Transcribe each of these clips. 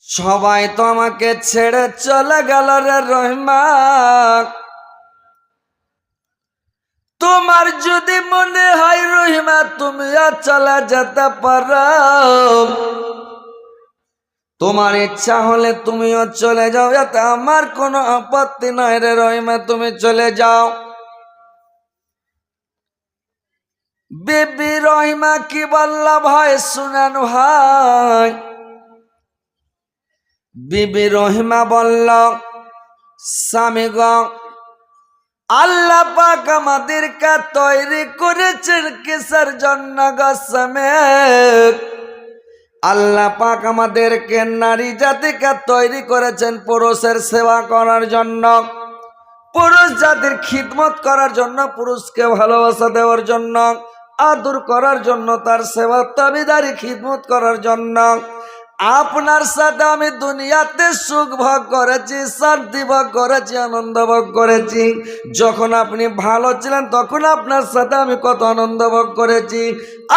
সবাই তো আমাকে ছেড়ে চলে গেল রে রহিমা, তোমার যদি মনে হয় রহিমা তুমিও চলে যেতে পারো, তোমার ইচ্ছা হলে তুমিও চলে যাও, এতে আমার কোনো আপত্তি নাই রে রহিমা, তুমি চলে যাও। বিবি রহিমা কি বলল ভাই শুনেন ভাই। বিবি রহিমা বলল, স্বামী গো, আল্লাহ পাক আমাদেরকে তৈরি করেছেন কিসের জন্য গো স্বামী? আল্লাহ পাক আমাদেরকে নারী জাতিকে তৈরি করেছেন পুরুষের সেবা করার জন্য, পুরুষ জাতির খিদমত করার জন্য, পুরুষকে ভালোবাসা দেওয়ার জন্য, আদর করার জন্য, তার সেবা তাবিদারি খিদমত করার জন্য। আপনার সাথে আমি দুনিয়াতে সুখ ভোগ করেছি, শান্তি ভোগ করেছি, আনন্দ ভোগ করেছি। যখন আপনি ভালো ছিলেন তখন আপনার সাথে আমি কত আনন্দ ভোগ করেছি।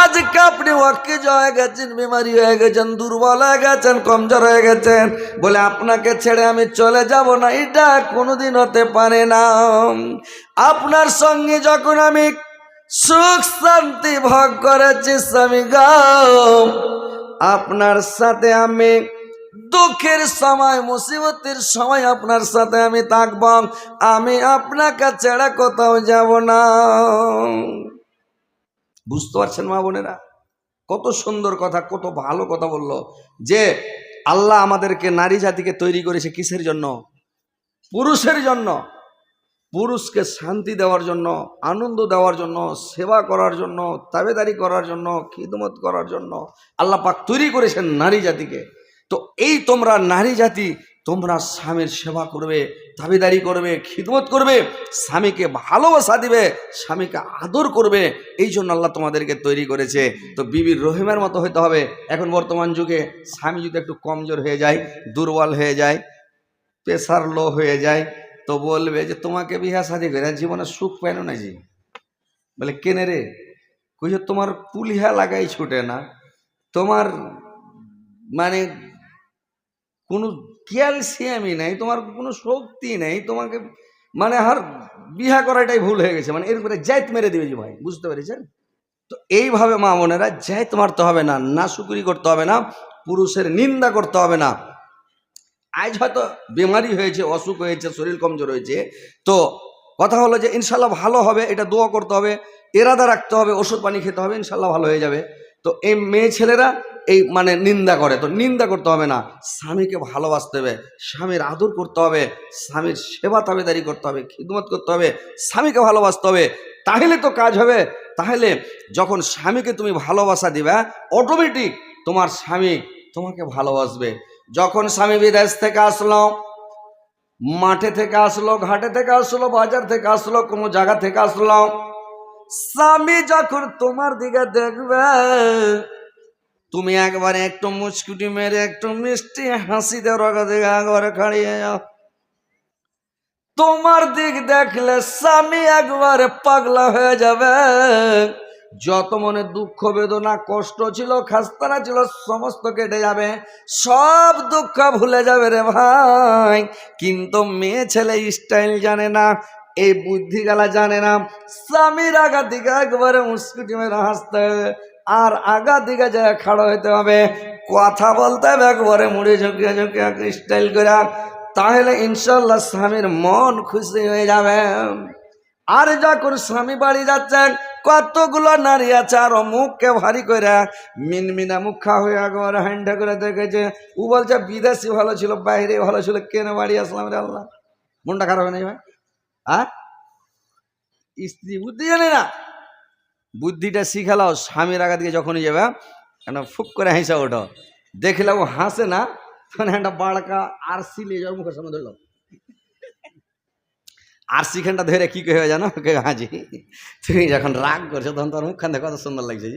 আজকে আপনি অকেজ হয়ে গেছেন, বিমারি হয়ে গেছেন, দুর্বল হয়ে গেছেন, কমজোর হয়ে গেছেন বলে আপনাকে ছেড়ে আমি চলে যাব না, এটা কোনোদিন হতে পারে না। আপনার সঙ্গে যখন আমি সুখ শান্তি ভোগ করেছি স্বামী গো, আপনার সাথে আমি দুঃখের সময় মুসিবতের সময় আপনার সাথে আমি থাকব, আমি আপনাকে ছেড়ে কোথাও যাব না। বুঝতে পারছেন মা বোনেরা? কত সুন্দর কথা, কত ভালো কথা বললো যে আল্লাহ আমাদেরকে নারী জাতিকে তৈরি করেছে কিসের জন্য? পুরুষের জন্য। পুরুষকে শান্তি দেওয়ার জন্য, আনন্দ দেওয়ার জন্য, সেবা করার জন্য, তাবেদারি করার জন্য, খিদমত করার জন্য আল্লাহ পাক তৈরি করেছেন নারী জাতিকে। তো এই তোমরা নারী জাতি, তোমরা স্বামীর সেবা করবে, তাবেদারি করবে, খিদমত করবে, স্বামীকে ভালোবাসা দিবে, স্বামীকে আদর করবে, এই জন্য আল্লাহ তোমাদেরকে তৈরি করেছে। তো বিবি রহিমার মতো হইতে হবে। এখন বর্তমান যুগে স্বামী যদি একটু কমজোর হয়ে যায়, দুর্বল হয়ে যায়, প্রেসার লো হয়ে যায়, তো বলবে যে তোমাকে বিহা শাদি করে জীবনে সুখ পেল না জি। বলে কেনে রে? কইছে তোমার পুলিহা লাগাই ছুটে না, তোমার মানে কোনো ক্যালসিয়ামই নাই, তোমার কোনো শক্তি নেই, তোমাকে মানে আর বিহা করাটাই ভুল হয়ে গেছে, মানে এরপরে জাইত মেরে দিবে যে ভাই। বুঝতে পেরেছেন? তো এইভাবে মা বোনেরা জাইত মারতে হবে না, নাশুকুরি করতে হবে না, পুরুষের নিন্দা করতে হবে না। আজ হয়তো বেমারি হয়েছে, অসুখ হয়েছে, শরীর কমজোর হয়েছে, তো কথা হলো যে ইনশাল্লাহ ভালো হবে, এটা দোয়া করতে হবে, এরাদা রাখতে হবে, ওষুধ পানি খেতে হবে, ইনশাল্লাহ ভালো হয়ে যাবে। তো এই মেয়ে ছেলেরা এই মানে নিন্দা করে, তো নিন্দা করতে হবে না, স্বামীকে ভালোবাসতে হবে, স্বামীর আদর করতে হবে, স্বামীর সেবা তাবেদারি করতে হবে, খিদমত করতে হবে, স্বামীকে ভালোবাসতে হবে, তাহলে তো কাজ হবে। তাহলে যখন স্বামীকে তুমি ভালোবাসা দিবে, অটোমেটিক তোমার স্বামী তোমাকে ভালোবাসবে। যখন স্বামী বিদেশ থেকে আসলো, মাঠে থেকে আসলো, ঘাটে থেকে আসলো, বাজার থেকে আসলো, কোনো জায়গা থেকে আসলো, স্বামী যখন তোমার দিকে দেখবে, তুমি একবারে একটু মুচকুটি মেরে একটু মিষ্টি হাসিতে রগা দিকে একবারে খাড়িয়ে যাও। তোমার দিক দেখলে স্বামী একবারে পাগলা হয়ে যাবে, যত মনে দুঃখ বেদনা কষ্ট ছিল, খাস্তানা ছিল, সমস্ত কেটে যাবে, সব দুঃখ ভুলে যাবে রে ভাই। কিন্তু মেয়ে ছেলে স্টাইল জানে না, এই বুদ্ধি গালা জানে না। স্বামীর আগা দিকে একবারে মুস্কুটি মেরে হাসতে হবে, আর আগা দিকে যায় খাড়ো হইতে হবে, কথা বলতে হবে একবারে মুড়ে ঝুঁকিয়ে ঝুঁকিয়ে স্টাইল করে, তাহলে ইনশাল্লাহ স্বামীর মন খুশি হয়ে যাবে। আর যখন স্বামী বাড়ি যাচ্ছেন, কতগুলো নারী আছে আর মুখকে ভারী করে মিনমিনা মুখা হয়ে একবারে হ্যান্ডা করে দেখেছে, ও বলছে বিদেশি ভালো ছিল, বাইরে ভালো ছিল, কেন বাড়ি আসলাম রে আল্লাহ। মনটা খারাপ হয় না ভাই? স্ত্রী বুদ্ধি জানে না, বুদ্ধিটা শিখালাও। স্বামীর আগা দিকে যখনই যাবে কেন ফুক করে হাসা ওঠো, দেখলে ও হাসে না, তখন একটা বাড়কা আরসি নিয়ে যাও মুখের সামনে ধরলাম, আরসি খানটা ধরে কি কে হয়ে জানো, হাজি তুমি যখন রাগ করছো তখন তোর মুখখান দেখো কত সুন্দর লাগছে,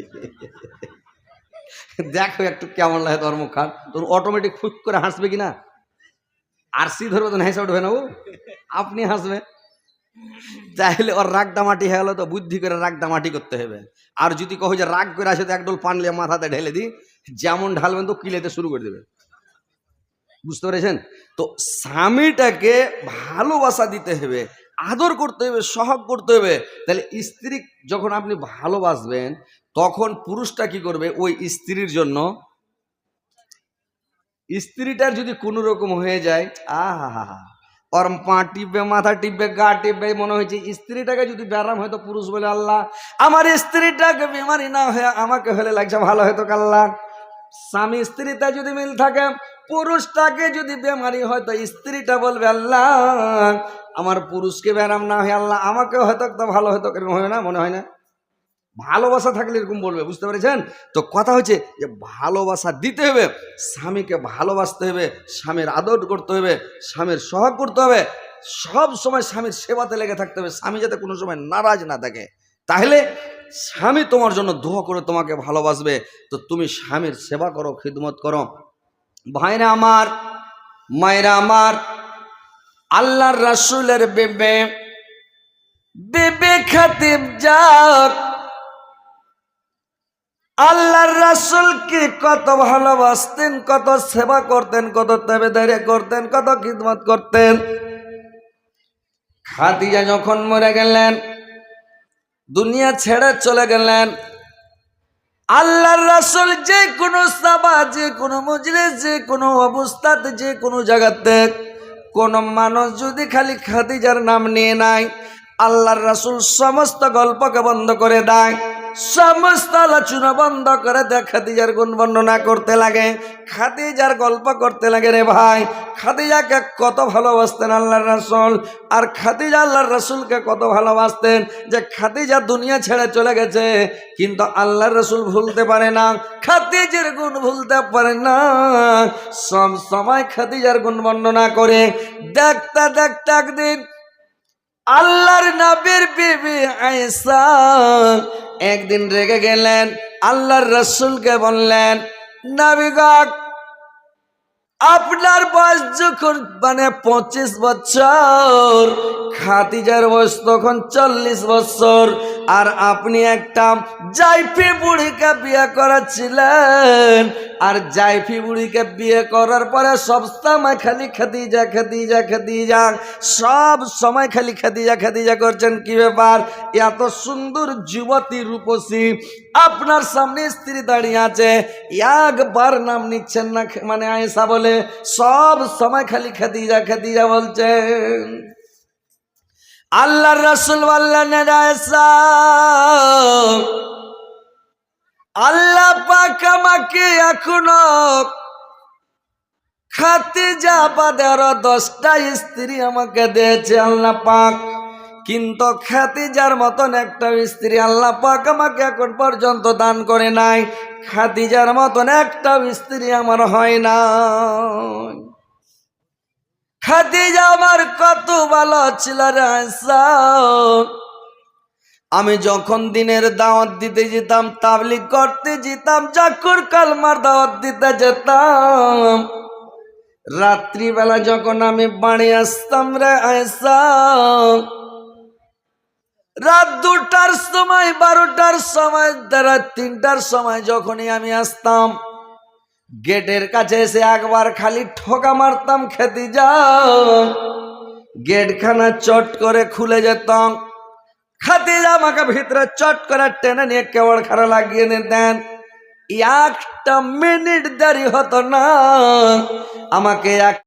দেখো একটু কেমন লাগে তোর মুখখান, তোর অটোমেটিক ফুক করে হাসবে কিনা। আরসি ধরবে তখন হেসে উঠবে না, ও আপনি হাসবে। তাহলে ওর রাগটা মাটি হয়ে গেলো, তো বুদ্ধি করে রাগটা মাটি করতে হবে। আর যদি কहो যে রাগ করে আসে তো একডোল পান লিয়ে মাথাতে ঢেলে দিই, যেমন ঢালবেন তো কিলেতে শুরু করে দেবে। বুঝতে পেরেছেন? তো স্বামীটাকে ভালোবাসা দিতে হবে, আদর করতে হবে, সহগ করতে হবে। তাহলে স্ত্রী যখন আপনি ভালোবাসবেন তখন পুরুষটা কি করবে? ওই স্ত্রীর জন্য, স্ত্রীটার যদি কোনো রকম হয়ে যায়, আহা, ওর পা টিপবে, মাথা টিপবে, গা টিপবে, মনে হয়েছে স্ত্রীটাকে যদি ব্যারাম হয়তো পুরুষ বলে আল্লাহ আমার স্ত্রীটাকে বিমারি না হয়ে আমাকে হলে লাগছে ভালো হয়তো কাল্লা। স্বামী স্ত্রীতে যদি মিল থাকে, পুরুষটাকে যদি বেমারি হয় তো স্ত্রীটা বলবে আল্লাহ আমার পুরুষকে ব্যারাম না হয়ে আল্লাহ আমাকে হয়তো একটা ভালো হয়তো, এরকম হবে না? মনে হয় না? ভালোবাসা থাকলে এরকম বলবে। বুঝতে পেরেছেন? তো কথা হচ্ছে যে ভালোবাসা দিতে হবে, স্বামীকে ভালোবাসতে হবে, স্বামীর আদর করতে হবে, স্বামীর সহগ করতে হবে, সব সময় স্বামীর সেবাতে লেগে থাকতে হবে, স্বামী যাতে কোনো সময় নারাজ না থাকে। তাহলে স্বামী তোমার জন্য দোয়া করে তোমাকে ভালোবাসবে। তো তুমি স্বামীর সেবা করো, খিদমত করো। ভাইরা আমার, মায়েরা আমার, আল্লাহর রাসূলের বেবে বেবে খাতিব যাক আল্লাহর রাসূলকে কত ভালোবাসতেন, কত সেবা করতেন, কত তাবেদারি করতেন, কত খিদমত করতেন। খাদিজা যখন মরে গেলেন, দুনিয়া ছেড়ে চলে গেলেন, আল্লাহর রাসূল যে কোনো সভা, যে কোনো মজলিস, যে কোনো অবস্থাতে, যে কোনো জায়গাতে কোন মানুষ যদি খালি খাদিজার নাম নিয়ে নাই, আল্লাহর রাসূল সমস্ত গল্পকে বন্ধ করে দেয়, সমস্ত আলোচনা বন্ধ করে দেয়, খাদিজার গুণ বর্ণনা করতে লাগে, খাদিজার গল্প করতে লাগে। রে ভাই, খাদিজাকে কত ভালোবাসতেন আল্লাহর রাসূল, আর খাদিজা আল্লাহর রাসূলকে কত ভালোবাসতেন। যে খাদিজা দুনিয়া ছেড়ে চলে গেছে, কিন্তু আল্লাহর রাসূল ভুলতে পারে না, খাদিজার গুণ ভুলতে পারে না, সব সময় খাদিজার গুণ বর্ণনা করে। দেখতে দেখতে একদিন আল্লাহর নবীর বিবি আয়েশা একদিন রেগে গেলেন, আল্লাহর রাসূলকে বললেন, নবী গো, আপনার বয়স যখন 25 বছর, খাদিজার বয়স তখন 40 বছর, আর আপনি একটা জাইফি বুড়িকে বিয়ে করেছিলেন, আর জাইফি বুড়িকে বিয়ে করার পরে সব সময় খালি খাদিজা খাদিজা খাদিজা, সব সময় খালি খাদিজা খাদিজা করছেন। কি ব্যাপার? এত সুন্দর যুবতী রূপসী আপনার সামনে স্ত্রী দাঁড়িয়ে আছে, একবার নাম নিচ্ছেন না? মানে আয়েশা বলে সব সময় খালি খাদিজা খাদিজা বলছেন। আল্লাহর রাসূল বললেন, আয়েশা, আল্লাহ পাক আমাকে এখনো খাদিজা বাদে আরো 10টা স্ত্রী আমাকে দিয়েছে আল্লাহ পাক, কিন্তু খাদিজার মতন একটা স্ত্রী আল্লাহ পাক আমাকে এখন পর্যন্ত দান করে নাই। খাদিজার মতন একটা স্ত্রী আমার হয় না। খাদিজা আমার কত ভালো ছিল রে আয়েশা। আমি যখন দিনের দাওয়াত দিতে যেতাম, তাবলীগ করতে যেতাম, যখন কালমার দাওয়াত দিতে যেতাম, রাত্রিবেলা যখন আমি বাড়ি আসতাম রে আয়েশা, রাত 2টার সময়, 12টার সময়, রাত 3টার সময় যখনই আমি আসতাম, গেটের কাছে এসে একবার খালি ঠোকা মারতাম, খাদিজা, গেটখানা চট করে খুলে যেতাম, খাদিজা আমাকে ভিতরে চট করে টেনে নিয়ে কেবল খাড়া লাগিয়ে নিতেন। একটা মিনিট দেরি হতো না, আমাকে এক